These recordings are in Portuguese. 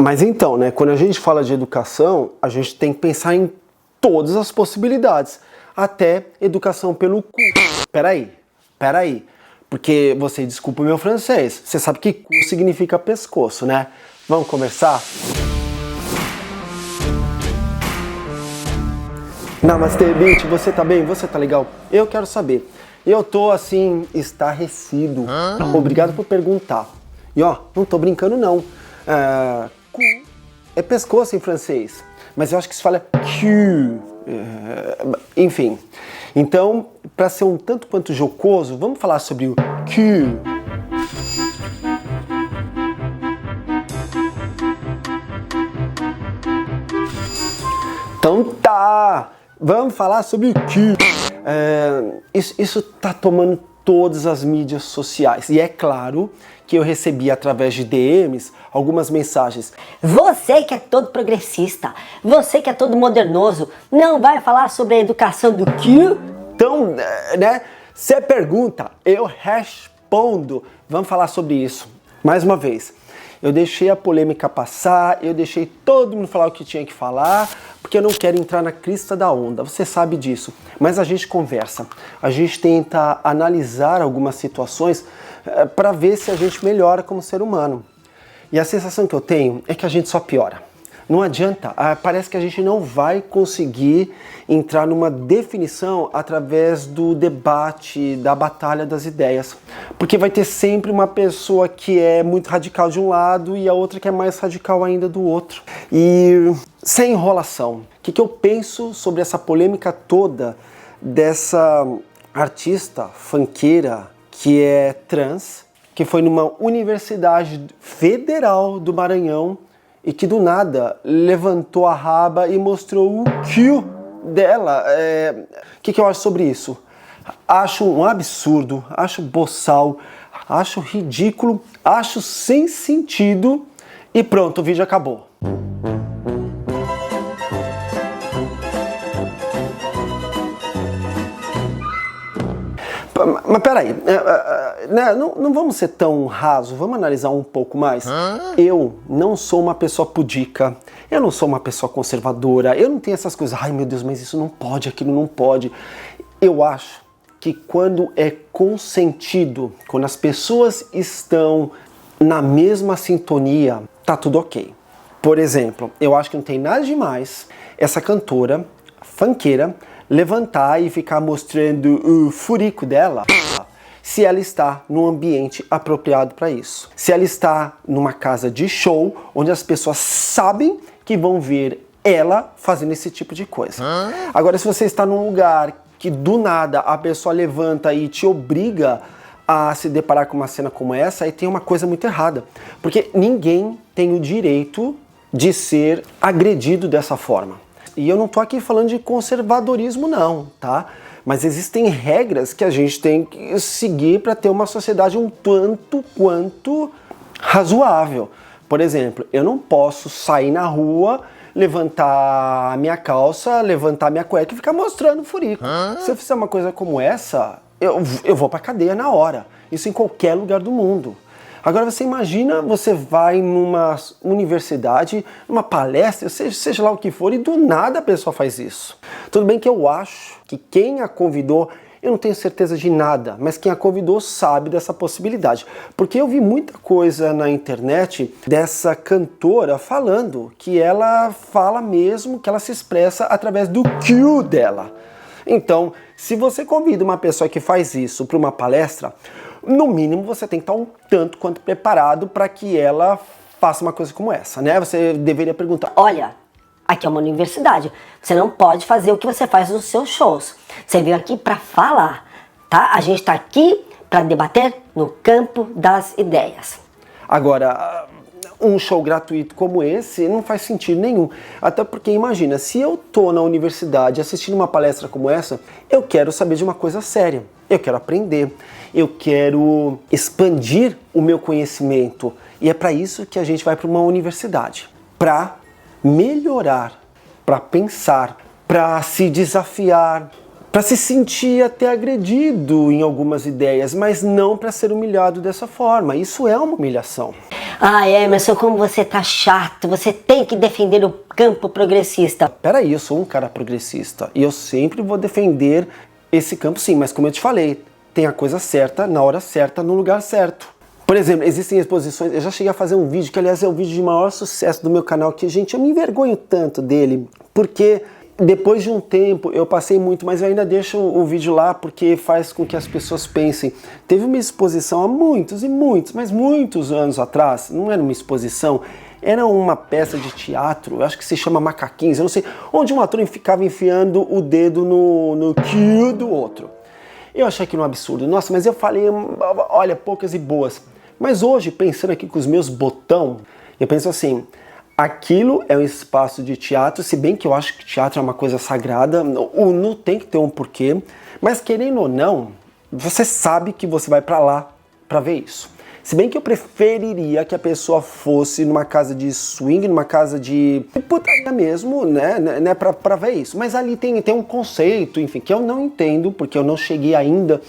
Mas então, né, quando a gente fala de educação, a gente tem que pensar em todas as possibilidades, até educação pelo cu. Peraí, porque você, desculpa o meu francês, você sabe que cu significa pescoço, né? Vamos conversar? Namastê, Bitch, você tá bem? Você tá legal? Eu quero saber. Eu tô, assim, estarrecido. Obrigado por perguntar. E ó, não tô brincando não. Cu é pescoço em francês, mas eu acho que se fala cul. Enfim. Então, para ser um tanto quanto jocoso, vamos falar sobre o cul. Então tá, vamos falar sobre o cul. Isso tá tomando todas as mídias sociais. E é claro que eu recebi através de DMs algumas mensagens. Você que é todo progressista, você que é todo modernoso, não vai falar sobre a educação do quê? Então, né, você pergunta, eu respondo. Vamos falar sobre isso. Mais uma vez, eu deixei a polêmica passar, eu deixei todo mundo falar o que tinha que falar, porque eu não quero entrar na crista da onda, você sabe disso. Mas a gente conversa, a gente tenta analisar algumas situações para ver se a gente melhora como ser humano. E a sensação que eu tenho é que a gente só piora. Não adianta, parece que a gente não vai conseguir entrar numa definição através do debate, da batalha das ideias. Porque vai ter sempre uma pessoa que é muito radical de um lado e a outra que é mais radical ainda do outro. E sem enrolação, o que eu penso sobre essa polêmica toda dessa artista funkeira que é trans, que foi numa universidade federal do Maranhão e que do nada levantou a raba e mostrou o cu dela. O que eu acho sobre isso? Acho um absurdo, acho boçal, acho ridículo, acho sem sentido e pronto, o vídeo acabou. Mas peraí, não vamos ser tão rasos, vamos analisar um pouco mais. Eu não sou uma pessoa pudica, eu não sou uma pessoa conservadora, eu não tenho essas coisas, ai meu Deus, mas isso não pode, aquilo não pode. Eu acho que quando é consentido, quando as pessoas estão na mesma sintonia, tá tudo ok. Por exemplo, eu acho que não tem nada demais essa cantora funkeira levantar e ficar mostrando o furico dela se ela está num ambiente apropriado para isso. Se ela está numa casa de show onde as pessoas sabem que vão ver ela fazendo esse tipo de coisa. Agora, se você está num lugar que do nada a pessoa levanta e te obriga a se deparar com uma cena como essa, aí tem uma coisa muito errada. Porque ninguém tem o direito de ser agredido dessa forma. E eu não tô aqui falando de conservadorismo não, tá? Mas existem regras que a gente tem que seguir para ter uma sociedade um tanto quanto razoável. Por exemplo, eu não posso sair na rua, levantar a minha calça, levantar minha cueca e ficar mostrando o furico. Se eu fizer uma coisa como essa, eu vou pra cadeia na hora. Isso em qualquer lugar do mundo. Agora você imagina, você vai numa universidade, numa palestra, seja lá o que for, e do nada a pessoa faz isso. Tudo bem que eu acho que quem a convidou, eu não tenho certeza de nada, mas quem a convidou sabe dessa possibilidade. Porque eu vi muita coisa na internet dessa cantora falando que ela fala mesmo, que ela se expressa através do Q dela. Então, se você convida uma pessoa que faz isso para uma palestra, no mínimo você tem que estar um tanto quanto preparado para que ela faça uma coisa como essa, né? Você deveria perguntar: olha, aqui é uma universidade, você não pode fazer o que você faz nos seus shows. Você veio aqui para falar, tá? A gente está aqui para debater no campo das ideias. Agora, um show gratuito como esse não faz sentido nenhum. Até porque imagina, se eu tô na universidade assistindo uma palestra como essa, eu quero saber de uma coisa séria. Eu quero aprender, eu quero expandir o meu conhecimento. E é para isso que a gente vai para uma universidade. Para melhorar, para pensar, para se desafiar, para se sentir até agredido em algumas ideias, mas não para ser humilhado dessa forma. Isso é uma humilhação. Ah, Emerson, como você tá chato, você tem que defender o campo progressista. Peraí, eu sou um cara progressista e eu sempre vou defender esse campo sim, mas como eu te falei, tem a coisa certa, na hora certa, no lugar certo. Por exemplo, existem exposições, eu já cheguei a fazer um vídeo, que aliás é o vídeo de maior sucesso do meu canal, que gente, eu me envergonho tanto dele, porque depois de um tempo eu passei muito, mas eu ainda deixo o vídeo lá porque faz com que as pessoas pensem. Teve uma exposição há muitos e muitos, mas muitos anos atrás, não era uma exposição, era uma peça de teatro, eu acho que se chama Macaquinhos, eu não sei, onde um ator ficava enfiando o dedo no cu do outro. Eu achei aquilo um absurdo. Nossa, mas eu falei, olha, poucas e boas. Mas hoje, pensando aqui com os meus botão, eu penso assim, aquilo é um espaço de teatro, se bem que eu acho que teatro é uma coisa sagrada, o nu tem que ter um porquê, mas querendo ou não, você sabe que você vai pra lá pra ver isso. Se bem que eu preferiria que a pessoa fosse numa casa de swing, numa casa de putaria mesmo, né pra ver isso. Mas ali tem um conceito, enfim, que eu não entendo, porque eu não cheguei ainda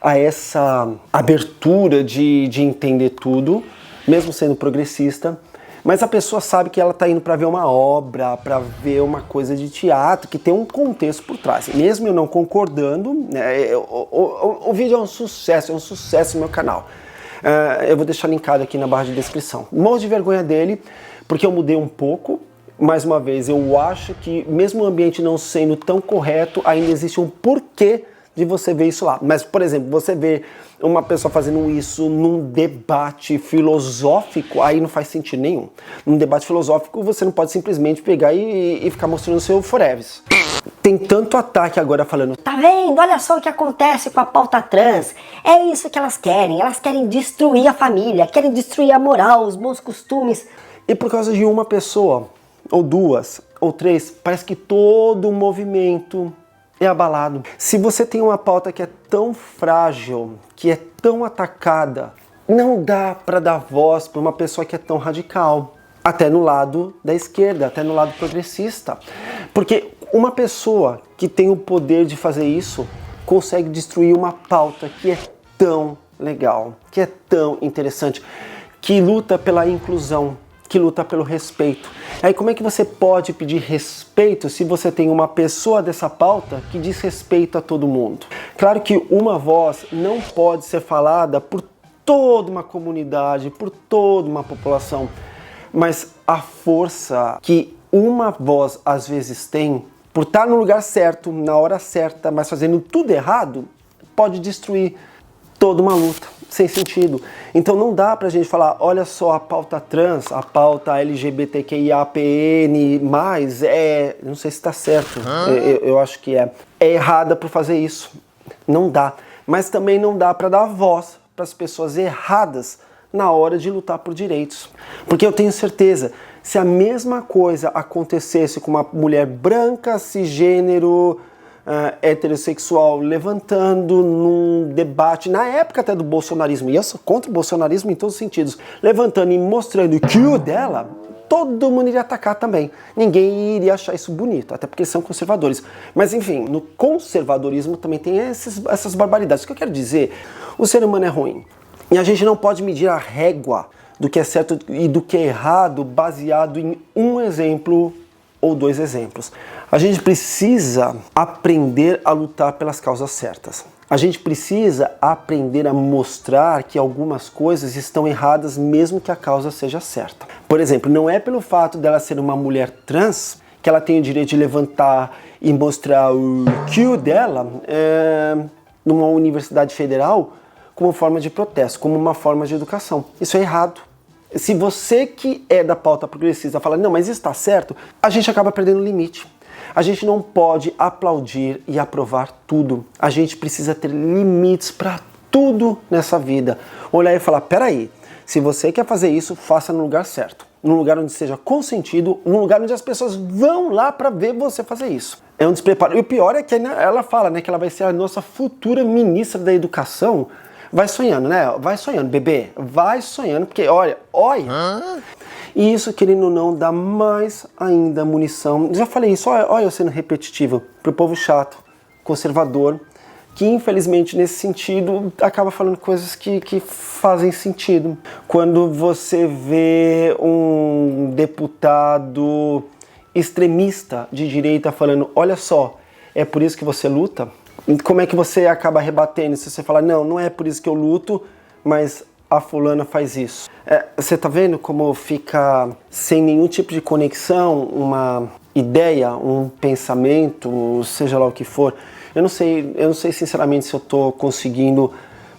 a essa abertura de entender tudo, mesmo sendo progressista. Mas a pessoa sabe que ela está indo para ver uma obra, para ver uma coisa de teatro, que tem um contexto por trás. Mesmo eu não concordando, né, o vídeo é um sucesso no meu canal. Eu vou deixar linkado aqui na barra de descrição. Morro de vergonha dele, porque eu mudei um pouco. Mais uma vez, eu acho que mesmo o ambiente não sendo tão correto, ainda existe um porquê de você ver isso lá. Mas, por exemplo, você vê uma pessoa fazendo isso num debate filosófico, aí não faz sentido nenhum. Num debate filosófico, você não pode simplesmente pegar e ficar mostrando o seu foreves. Tem tanto ataque agora falando, Tá vendo? Olha só o que acontece com a pauta trans. É isso que elas querem destruir a família, querem destruir a moral, os bons costumes. e por causa de uma pessoa, ou duas, ou três, parece que todo o movimento é abalado. Se você tem uma pauta que é tão frágil, que é tão atacada, não dá para dar voz para uma pessoa que é tão radical. Até no lado da esquerda, até no lado progressista. Porque uma pessoa que tem o poder de fazer isso consegue destruir uma pauta que é tão legal, que é tão interessante, que luta pela inclusão, que luta pelo respeito. Aí como é que você pode pedir respeito se você tem uma pessoa dessa pauta que diz respeito a todo mundo? Claro que uma voz não pode ser falada por toda uma comunidade, por toda uma população, mas a força que uma voz às vezes tem, por estar no lugar certo, na hora certa, mas fazendo tudo errado, pode destruir toda uma luta, sem sentido. Então não dá pra gente falar, olha só, a pauta trans, a pauta LGBTQIAPN+, não sei se está certo, eu acho que é errada por fazer isso. Não dá. Mas também não dá pra dar voz para as pessoas erradas na hora de lutar por direitos. Porque eu tenho certeza, se a mesma coisa acontecesse com uma mulher branca, cisgênero, heterossexual, levantando num debate, na época até do bolsonarismo, e eu sou contra o bolsonarismo em todos os sentidos, levantando e mostrando o cu dela, todo mundo iria atacar também. Ninguém iria achar isso bonito, até porque são conservadores. Mas enfim, no conservadorismo também tem essas barbaridades. O que eu quero dizer, o ser humano é ruim. E a gente não pode medir a régua do que é certo e do que é errado baseado em um exemplo ou dois exemplos. A gente precisa aprender a lutar pelas causas certas. A gente precisa aprender a mostrar que algumas coisas estão erradas mesmo que a causa seja certa. Por exemplo, não é pelo fato dela ser uma mulher trans que ela tem o direito de levantar e mostrar o cu dela numa universidade federal como forma de protesto, como uma forma de educação. Isso é errado. Se você que é da pauta progressista fala, não, mas isso está certo, a gente acaba perdendo o limite. A gente não pode aplaudir e aprovar tudo. A gente precisa ter limites para tudo nessa vida. Olhar e falar, peraí, se você quer fazer isso, faça no lugar certo. Num lugar onde seja consentido, num lugar onde as pessoas vão lá para ver você fazer isso. É um despreparo. E o pior é que ela fala, né, que ela vai ser a nossa futura ministra da Educação. Vai sonhando, né? Vai sonhando, bebê. Vai sonhando, porque olha. E isso, querendo ou não, dá mais ainda munição. Já falei isso, olha eu sendo repetitivo, pro povo chato. conservador, que infelizmente nesse sentido acaba falando coisas que fazem sentido. Quando você vê um deputado extremista de direita falando, olha só, é por isso que você luta? Como é que você acaba rebatendo? Se você falar, não, não é por isso que eu luto, mas a fulana faz isso. Você tá vendo como fica sem nenhum tipo de conexão, uma ideia, um pensamento, seja lá o que for. Eu não sei sinceramente se eu tô conseguindo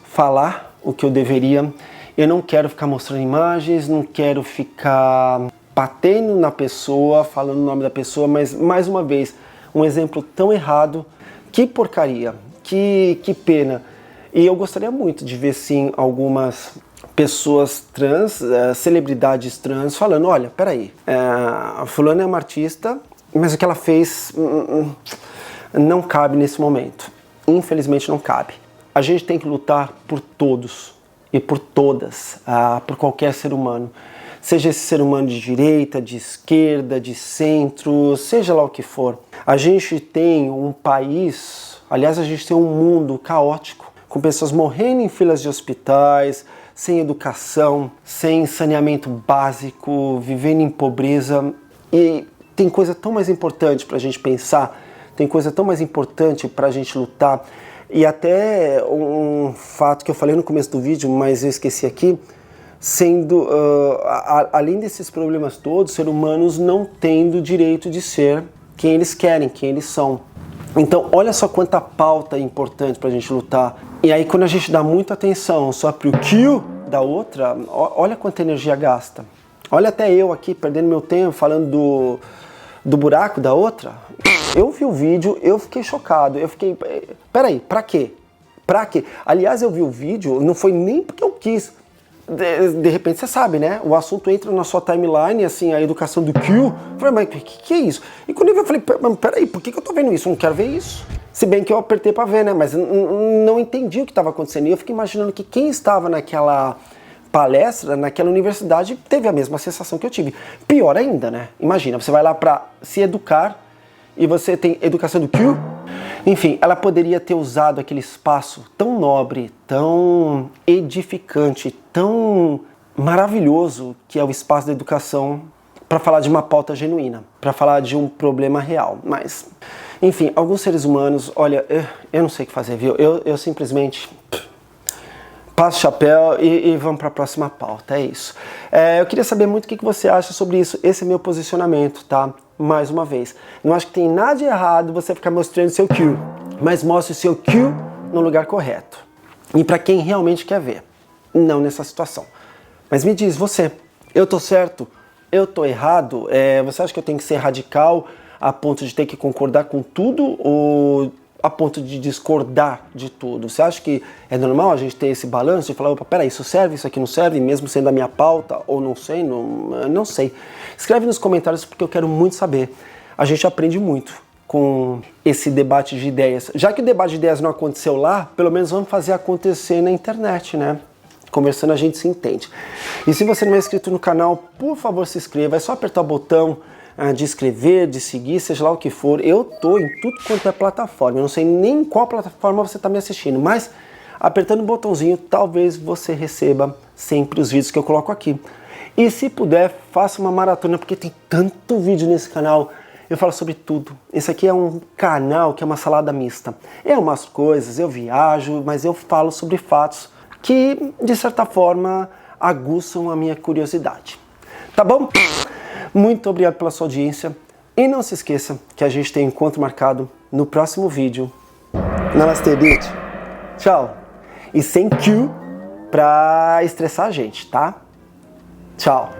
falar o que eu deveria. Eu não quero ficar mostrando imagens, não quero ficar batendo na pessoa, falando o nome da pessoa, mas mais uma vez, um exemplo tão errado. Que porcaria, que pena. E eu gostaria muito de ver sim algumas pessoas trans, celebridades trans, falando, olha, peraí, a fulana é uma artista, mas o que ela fez não cabe nesse momento. Infelizmente não cabe. A gente tem que lutar por todos e por todas, por qualquer ser humano. Seja esse ser humano de direita, de esquerda, de centro, seja lá o que for. A gente tem um país, aliás, a gente tem um mundo caótico, com pessoas morrendo em filas de hospitais, sem educação, sem saneamento básico, vivendo em pobreza. E tem coisa tão mais importante para a gente pensar, tem coisa tão mais importante para a gente lutar. E até um fato que eu falei no começo do vídeo, mas eu esqueci aqui, sendo, além desses problemas todos, seres humanos não tendo o direito de ser quem eles querem, quem eles são. Então, olha só quanta pauta é importante pra gente lutar. E aí, quando a gente dá muita atenção só pro kill da outra, olha quanta energia gasta. Olha até eu aqui, perdendo meu tempo, falando do buraco da outra. Eu vi o vídeo, eu fiquei chocado, eu fiquei... Peraí, pra quê? Pra quê? Aliás, eu vi o vídeo, não foi nem porque eu quis... De repente você sabe, né? O assunto entra na sua timeline, assim, a educação do Q. Eu falei, mas o que é isso? E quando eu vi, eu falei, peraí, por que eu tô vendo isso? Eu não quero ver isso. Se bem que eu apertei pra ver, né? Mas não entendi o que estava acontecendo. E eu fiquei imaginando que quem estava naquela palestra, naquela universidade, teve a mesma sensação que eu tive. Pior ainda, né? Imagina, você vai lá pra se educar e você tem educação do Q. Enfim, ela poderia ter usado aquele espaço tão nobre, tão edificante, tão maravilhoso que é o espaço da educação para falar de uma pauta genuína, para falar de um problema real. Mas, enfim, alguns seres humanos, olha, eu não sei o que fazer, viu? Eu simplesmente passo o chapéu e vamos para a próxima pauta, é isso. Eu queria saber muito o que você acha sobre isso, esse é meu posicionamento, tá? Mais uma vez, não acho que tem nada de errado você ficar mostrando seu Q, mas mostre o seu Q no lugar correto. E para quem realmente quer ver, não nessa situação. Mas me diz, você, eu tô certo? Eu tô errado? Você acha que eu tenho que ser radical a ponto de ter que concordar com tudo ou a ponto de discordar de tudo? Você acha que é normal a gente ter esse balanço de falar, opa, peraí, isso serve, isso aqui não serve, mesmo sendo a minha pauta, ou não sei, não sei. Escreve nos comentários porque eu quero muito saber. A gente aprende muito com esse debate de ideias. Já que o debate de ideias não aconteceu lá, pelo menos vamos fazer acontecer na internet, né? Conversando a gente se entende. E se você não é inscrito no canal, por favor se inscreva, é só apertar o botão de inscrever, de seguir, seja lá o que for. Eu tô em tudo quanto é plataforma, eu não sei nem em qual plataforma você está me assistindo, mas apertando o botãozinho, talvez você receba sempre os vídeos que eu coloco aqui. E se puder, faça uma maratona, porque tem tanto vídeo nesse canal, eu falo sobre tudo. Esse aqui é um canal que é uma salada mista. É umas coisas, eu viajo, mas eu falo sobre fatos que, de certa forma, aguçam a minha curiosidade. Tá bom? Muito obrigado pela sua audiência. E não se esqueça que a gente tem encontro marcado no próximo vídeo. Namastê, bitch. Tchau. E sem Q pra estressar a gente, tá? Tchau.